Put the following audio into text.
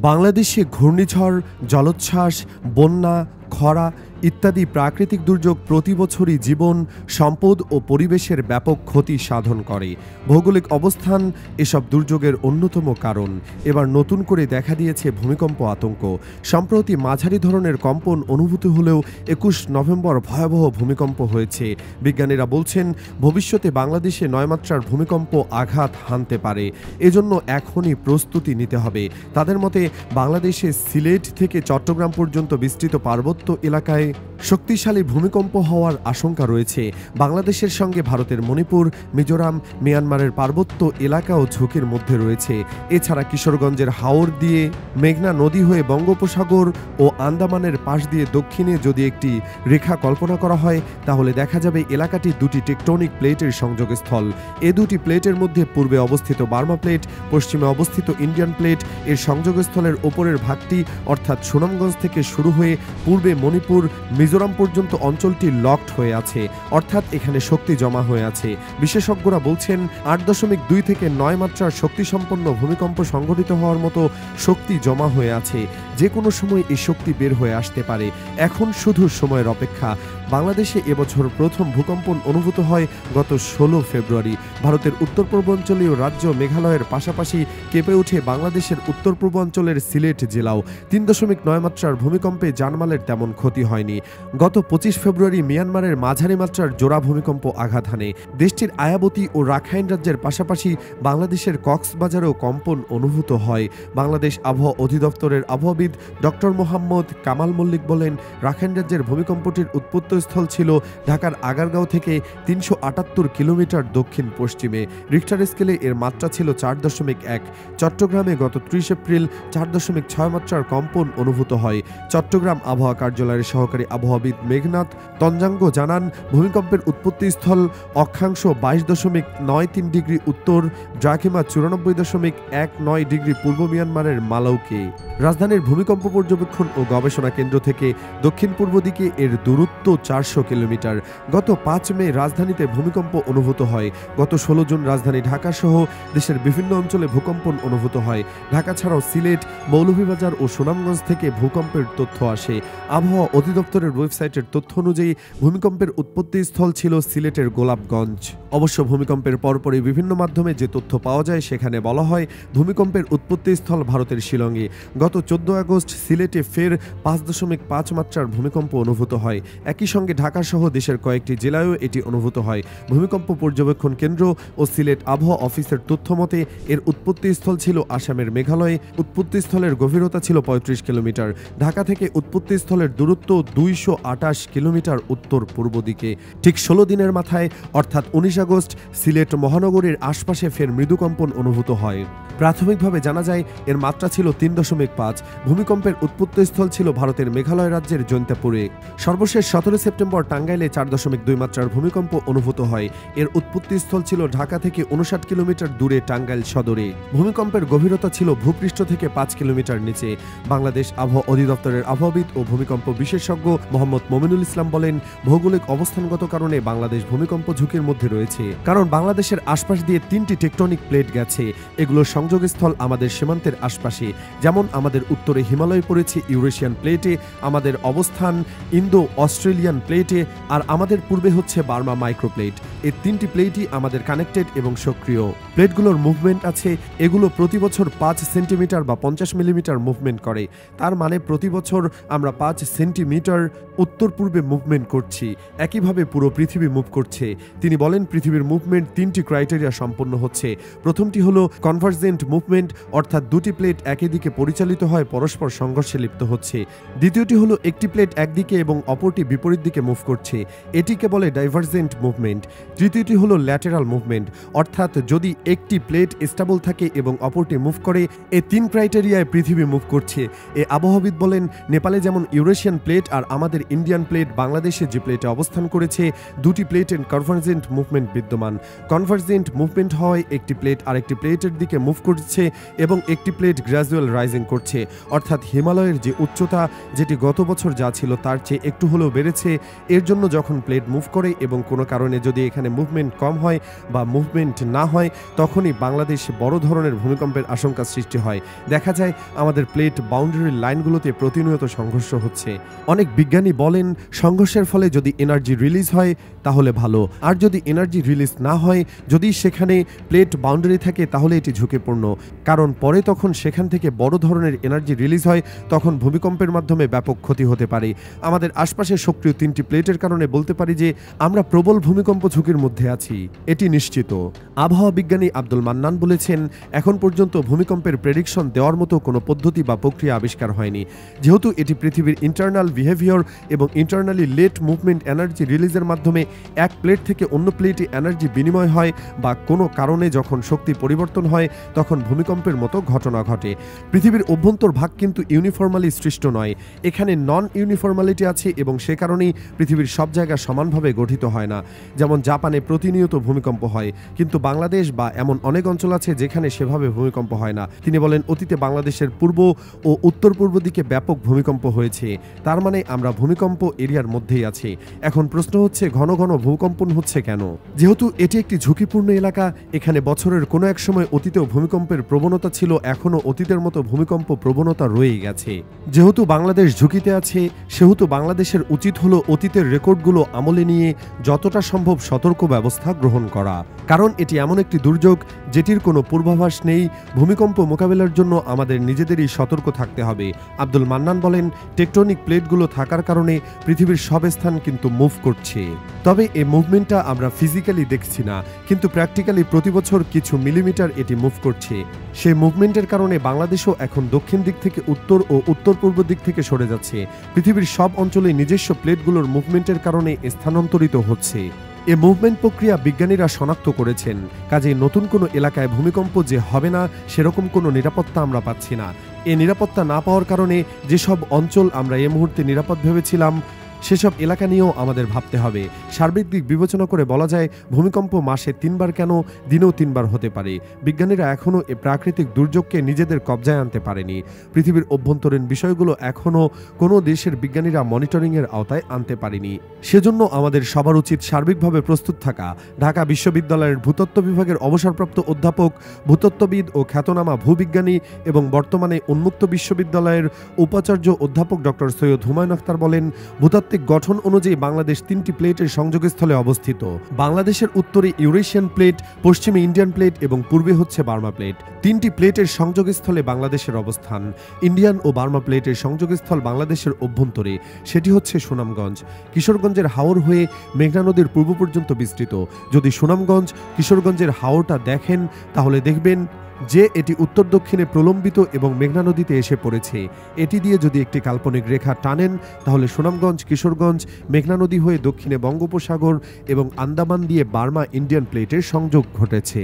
বাংলাদেশে ঘূর্ণিঝড়, জলোচ্ছ্বাস, বন্যা, খরা ইত্যাদি প্রাকৃতিক দুর্যোগ প্রতি বছরই জীবন, সম্পদ ও পরিবেশের ব্যাপক ক্ষতি সাধন করে। ভৌগোলিক অবস্থান এসব দুর্যোগের অন্যতম কারণ। এবার নতুন করে দেখা দিয়েছে ভূমিকম্প আতঙ্ক। সম্প্রতি মাঝারি ধরনের কম্পন অনুভূত হলেও ২১ নভেম্বর ভয়াবহ ভূমিকম্প হয়েছে। বিজ্ঞানীরা বলছেন, ভবিষ্যতে বাংলাদেশে ৯ মাত্রার ভূমিকম্প আঘাত হানতে পারে। এজন্য এখনই প্রস্তুতি নিতে হবে। তাদের মতে, বাংলাদেশে সিলেট থেকে চট্টগ্রাম পর্যন্ত বিস্তৃত পার্বত্য এলাকায় শক্তিশালী ভূমিকম্প হওয়ার আশঙ্কা রয়েছে। বাংলাদেশের সঙ্গে ভারতের মণিপুর, মিজোরাম, মিয়ানমারের পার্বত্য এলাকাও ঝুঁকির মধ্যে রয়েছে। এছাড়া কিশোরগঞ্জের হাওর দিয়ে মেঘনা নদী হয়ে বঙ্গোপসাগর ও আন্দামানের পাশ দিয়ে দক্ষিণে যদি একটি রেখা কল্পনা করা হয়, তাহলে দেখা যাবে এলাকাটি দুটি টেকটনিক প্লেটের সংযোগস্থল। এ দুটি প্লেটের মধ্যে পূর্বে অবস্থিত বার্মা প্লেট, পশ্চিমে অবস্থিত ইন্ডিয়ান প্লেট। এর সংযোগস্থলের ওপরের ভাগটি অর্থাৎ সুনামগঞ্জ থেকে শুরু হয়ে পূর্বে মণিপুর, মিজোরাম পর্যন্ত অঞ্চলটি লকড হয়ে আছে, অর্থাৎ এখানে শক্তি জমা হয়ে আছে। বিশেষজ্ঞরা বলছেন, ৮.২ থেকে ৯ মাত্রার শক্তিসম্পন্ন ভূমিকম্প সংঘটিত হওয়ার মতো শক্তি জমা হয়ে আছে। যে কোনো সময় এই শক্তি বের হয়ে আসতে পারে। এখন শুধু সময়ের অপেক্ষা। বাংলাদেশে এবছর প্রথম ভূকম্পন অনুভূত হয় গত ১৬ ফেব্রুয়ারি। ভারতের উত্তর পূর্বাঞ্চলীয় রাজ্য মেঘালয়ের পাশাপাশি কেঁপে ওঠে বাংলাদেশের উত্তর পূর্বাঞ্চলের সিলেট জেলাও। ৩.৯ মাত্রার ভূমিকম্পে জানমালের তেমন ক্ষতি হয়নি। গত ২৫ ফেব্রুয়ারি মিয়ানমারের মাঝারি মাত্রার জোড়া ভূমিকম্প আঘাত হানে। দেশটির আয়াবতী ও রাখাইন রাজ্যের পাশাপাশি বাংলাদেশের কক্সবাজারেও কম্পন অনুভূত হয়। বাংলাদেশ আবহাওয়া অধিদপ্তরের আবহাওয়াবিদ ডক্টর মোহাম্মদ কামাল মল্লিক বলেন, রাখাইন রাজ্যের ভূমিকম্পটির উৎপত্তিস্থল ছিল ঢাকার আগারগাঁও থেকে ৩৭৮ কিলোমিটার দক্ষিণ পশ্চিমে। রিক্টার স্কেলে এর মাত্রা ছিল ৪.১। চট্টগ্রামে গত ৩০ এপ্রিল ৪.৬ মাত্রার কম্পন অনুভূত হয়। চট্টগ্রাম আবহাওয়া কার্যালয়ের সহকারী আবহাওয়াবিদ মেঘনাথ তঞ্জাঙ্গ জানান, ভূমিকম্পের উৎপত্তিস্থল অক্ষাংশ ২২.৯৩ ডিগ্রি উত্তর, দ্রাঘিমা ৯৪.১৯ ডিগ্রি পূর্ব মিয়ানমারের মালাউকে। রাজধানীর ভূমিকম্প পর্যবেক্ষণ ও গবেষণা কেন্দ্র থেকে দক্ষিণ পূর্ব দিকে এর দূরত্ব ৪০০ কিলোমিটার। গত ৫ মে রাজধানীতে ভূমিকম্প অনুভূত হয়। গত ১৬ জুন রাজধানী ঢাকা সহ দেশের বিভিন্ন অঞ্চলে ভূকম্পন অনুভূত হয়। ঢাকা ছাড়াও সিলেট, মৌলভীবাজার ও সুনামগঞ্জ থেকে ভূকম্পের তথ্য আসে। আবহাওয়া অধিদপ্তরের ওয়েবসাইটের তথ্য অনুযায়ী ভূমিকম্পের উৎপত্তিস্থল ছিল সিলেটের গোলাপগঞ্জ। অবশ্য ভূমিকম্পের পরপরই বিভিন্ন মাধ্যমে যে তথ্য পাওয়া যায়, সেখানে বলা হয় ভূমিকম্পের উৎপত্তিস্থল ভারতের শিলংয়ে। গত ১৪ আগস্ট সিলেটে ফের ৫.৫ মাত্রার ভূমিকম্প অনুভূত হয়। একই সঙ্গে ঢাকা সহ দেশের কয়েকটি জেলায়ও এটি অনুভূত হয়। ভূমিকম্প পর্যবেক্ষণ কেন্দ্র ও সিলেট আবহাওয়া অফিসের তথ্য মতে এর উৎপত্তিস্থল ছিল আসামের মেঘালয়। উৎপত্তিস্থলের গভীরতা ছিল ৩৫ কিলোমিটার। ঢাকা থেকে উৎপত্তিস্থলের দূরত্ব ২২৮ কিলোমিটার উত্তর পূর্ব দিকে। ঠিক ১৬ দিনের মাথায় অর্থাৎ ১৯ আগস্ট সিলেট মহানগরীর আশপাশে ফের মৃদুকম্পন অনুভূত হয়। প্রাথমিকভাবে জানা যায় এর মাত্রা ছিল ৩.৫। ভূমিকম্পের উৎপত্তিস্থল ছিল ভারতের মেঘালয় রাজ্যের জৈন্তাপুরে। সর্বশেষ ১৭ সেপ্টেম্বর টাঙ্গাইলে ৪.২ মাত্রার ভূমিকম্প অনুভূত হয়। এর উৎপত্তিস্থল ছিল ঢাকা থেকে ৫৯ কিলোমিটার দূরে টাঙ্গাইল সদরে। ভূমিকম্পের গভীরতা ছিল ভূপৃষ্ঠ থেকে ৫ কিলোমিটার নিচে। বাংলাদেশ আবহাওয়া অধিদপ্তরের আবহাওয়াবিদ ও ভূমিকম্প বিশেষজ্ঞ মোহাম্মদ মমিনুল ইসলাম বলেন, ভৌগোলিক অবস্থানগত কারণে বাংলাদেশ ভূমিকম্প ঝুঁকির মধ্যে রয়েছে। কারণ বাংলাদেশের আশপাশ দিয়ে ৩টি টেকটনিক প্লেট গেছে। এগুলোর সংযোগস্থল আমাদের সীমান্তের আশপাশে। যেমন আমাদের উত্তরে হিমালয় পড়েছে ইউরেশিয়ান প্লেটে, আমাদের অবস্থান ইন্দো অস্ট্রেলিয়ান প্লেটে, আর আমাদের পূর্বে হচ্ছে বার্মা মাইক্রোপ্লেট। এই ৩টি প্লেটই আমাদের কানেক্টেড এবং সক্রিয়। প্লেটগুলোর মুভমেন্ট আছে। এগুলো প্রতি বছর ৫ সেন্টিমিটার বা ৫০ মিলিমিটার মুভমেন্ট করে। তার মানে প্রতি বছর আমরা ৫ সেন্টিমিটার উত্তর পূর্বে মুভমেন্ট করছি। একইভাবে পুরো পৃথিবী মুভ করছে। তিনি বলেন, পৃথিবীর মুভমেন্ট ৩টি ক্রাইটেরিয়া সম্পন্ন হচ্ছে। প্রথমটি হলো কনভার্জেন্ট মুভমেন্ট, অর্থাৎ দুটি প্লেট একই দিকে পরিচালিত হয়, পরস্পর সংঘর্ষে লিপ্ত হচ্ছে। দ্বিতীয়টি হলো একটি প্লেট একদিকে এবং অপরটি বিপরীত দিকে মুভ করছে। এটিকে বলে ডাইভার্জেন্ট মুভমেন্ট। তৃতীয়টি হলো ল্যাটেরাল মুভমেন্ট, অর্থাৎ যদি একটি প্লেট স্টেবল থাকে এবং অপরটি মুভ করে। এই ৩ ক্রাইটেরিয়ায় পৃথিবী মুভ করছে। এ আবহাওয়াবিদ বলেন, নেপালে যেমন ইউরেশিয়ান প্লেট আর আমাদের ইন্ডিয়ান প্লেট বাংলাদেশে যে প্লেটে অবস্থান করেছে, দুটি প্লেটের কনভার্জেন্ট মুভমেন্ট বিদ্যমান। কনভার্জেন্ট মুভমেন্ট হয় একটি প্লেট আরেকটি প্লেটের দিকে মুভ করছে এবং একটি প্লেট গ্র্যাজুয়াল রাইজিং করছে, অর্থাৎ হিমালয়ের যে উচ্চতা যেটি গত বছর যা ছিল তার চেয়ে একটু হলেও বেড়েছে। এর জন্য যখন প্লেট মুভ করে এবং কোনো কারণে যদি এখানে মুভমেন্ট কম হয় বা মুভমেন্ট না হয়, তখনই বাংলাদেশে বড় ধরনের ভূমিকম্পের আশঙ্কা সৃষ্টি হয়। দেখা যায় আমাদের প্লেট বাউন্ডারি লাইনগুলোতে প্রতিনিয়ত সংঘর্ষ হচ্ছে। অনেক বিজ্ঞানী বলেন সংঘর্ষের ফলে যদি এনার্জি রিলিজ হয় তাহলে ভালো, আর যদি এনার্জি রিলিজ না হয়, যদি সেখানে প্লেট বাউন্ডারি থাকে তাহলে এটি ঝুঁকিপূর্ণ, কারণ পরে তখন সেখান থেকে বড় ধরনের এনার্জি রিলিজ হয়, তখন ভূমিকম্পের মাধ্যমে ব্যাপক ক্ষতি হতে পারে। আমাদের আশপাশে সক্রিয় 3টি প্লেটের কারণে বলতে পারি যে আমরা প্রবল ভূমিকম্প ঝুঁকির মধ্যে আছি, এটি নিশ্চিত। আবহাওয়া বিজ্ঞানী আব্দুল মান্নান বলেছেন, এখন পর্যন্ত ভূমিকম্পের প্রেডিকশন দেওয়ার মতো কোনো পদ্ধতি বা প্রক্রিয়া আবিষ্কার হয়নি, যেহেতু এটি পৃথিবীর ইন্টারনাল বিহেভিয়ার এবং ইন্টারনালি লেট মুভমেন্ট এনার্জি রিলিজের মাধ্যমে এক প্লেট থেকে অন্য প্লেটে এনার্জি বিনিময় হয় বা কোনো কারণে যখন শক্তি পরিবর্তন হয় তখন ভূমিকম্পের মতো ঘটনা ঘটে। পৃথিবীর অভ্যন্তর ভাগ কিন্তু ইউনিফর্মালি সৃষ্ট নয়, এখানে নন ইউনিফর্মালিটি আছে এবং সে কারণেই পৃথিবীর সব জায়গা সমানভাবে গঠিত হয় না। যেমন জাপানে প্রতিনিয়ত ভূমিকম্প হয়, কিন্তু বাংলাদেশ বা এমন অনেক অঞ্চল আছে যেখানে সেভাবে ভূমিকম্প হয় না। তিনি বলেন, অতীতে বাংলাদেশের পূর্ব ও উত্তর পূর্ব দিকে ব্যাপক ভূমিকম্প হয়েছে, তার মানে আমরা ভূমিকম্প এরিয়ার মধ্যেই আছি। এখন প্রশ্ন হচ্ছে ঘন ঘন ভূকম্পন হচ্ছে কেন? যেহেতু এটি একটি ঝুঁকিপূর্ণ এলাকা, এখানে বছরের কোনো এক সময় অতীতেও ভূমিকম্পের প্রবণতা ছিল, এখনও অতীতের মতো ভূমিকম্প প্রবণতা রয়ে গেছে। যেহেতু বাংলাদেশ ঝুঁকিতে আছে, সেহেতু বাংলাদেশের উচিত হলো অতীতের রেকর্ডগুলো আমলে নিয়ে যতটা সম্ভব সতর্ক ব্যবস্থা গ্রহণ করা, কারণ এটি এমন একটি দুর্যোগ যেটির কোনো পূর্বাভাস নেই। ভূমিকম্প মোকাবেলার জন্য আমাদের নিজেদেরই সতর্ক থাকতে হবে। আব্দুল মান্নান বলেন, টেকটনিক প্লেটগুলো থাকার কারণে পৃথিবীর সব স্থান কিন্তু মুভ করছে, তবে এই মুভমেন্টটা আমরা ফিজিক্যালি দেখছি না, কিন্তু প্র্যাকটিক্যালি প্রতি বছর কিছু মিলিমিটার এটি মুভ করছে। সেই মুভমেন্টের কারণে বাংলাদেশও এখন দক্ষিণ দিক থেকে উত্তর ও উত্তর পূর্ব দিক থেকে সরে যাচ্ছে। পৃথিবীর সব অঞ্চলে নিজস্ব প্লেটগুলোর মুভমেন্টের কারণে স্থানান্তরিত হচ্ছে। এ মুভমেন্ট প্রক্রিয়া বিজ্ঞানীরা শনাক্ত করেছেন, কাজেই নতুন কোনো এলাকায় ভূমিকম্প যে হবে না সেরকম কোনো নিরাপত্তা আমরা পাচ্ছি না। এ নিরাপত্তা না পাওয়ার কারণে যেসব অঞ্চল আমরা এ মুহূর্তে নিরাপদ ভেবেছিলাম সেসব এলাকা নিয়েও আমাদের ভাবতে হবে। সার্বিক দিক বিবেচনা করে বলা যায়, ভূমিকম্প মাসে 3বার কেন, দিনেও 3বার হতে পারে। বিজ্ঞানীরা এখনও এ প্রাকৃতিক দুর্যোগকে নিজেদের কবজায় আনতে পারেনি। পৃথিবীর অভ্যন্তরীণ বিষয়গুলো এখনও কোনো দেশের বিজ্ঞানীরা মনিটরিংয়ের আওতায় আনতে পারেনি। সেজন্য আমাদের সবার উচিত সার্বিকভাবে প্রস্তুত থাকা। ঢাকা বিশ্ববিদ্যালয়ের ভূতত্ত্ব বিভাগের অবসরপ্রাপ্ত অধ্যাপক, ভূতত্ত্ববিদ ও খ্যাতনামা ভূবিজ্ঞানী এবং বর্তমানে উন্মুক্ত বিশ্ববিদ্যালয়ের উপাচার্য অধ্যাপক ডক্টর সৈয়দ হুমায়ুন আখতার বলেন, ভূতাত্ত্বিক গঠন অনুযায়ী বাংলাদেশ 3টি প্লেটের সংযোগস্থলে অবস্থিত। বাংলাদেশের উত্তরে ইউরেশিয়ান প্লেট, পশ্চিমে ইন্ডিয়ান প্লেট এবং পূর্বে হচ্ছে বার্মা প্লেট। 3টি প্লেটের সংযোগস্থলে বাংলাদেশের অবস্থান। ইন্ডিয়ান ও বার্মা প্লেটের সংযোগস্থল বাংলাদেশের অভ্যন্তরে, সেটি হচ্ছে সুনামগঞ্জ। কিশোরগঞ্জের হাওর হয়ে মেঘনা নদীর পূর্ব পর্যন্ত বিস্তৃত। যদি সুনামগঞ্জ কিশোরগঞ্জের হাওরটা দেখেন তাহলে দেখবেন যে এটি উত্তর দক্ষিণে প্রলম্বিত এবং মেঘনা নদীতে এসে পড়েছে। এটি দিয়ে যদি একটি কাল্পনিক রেখা টানেন তাহলে সুনামগঞ্জ কিশোরগঞ্জ মেঘনা নদী হয়ে দক্ষিণে বঙ্গোপসাগর এবং আন্দামান দিয়ে বার্মা ইন্ডিয়ান প্লেটের সংযোগ ঘটেছে।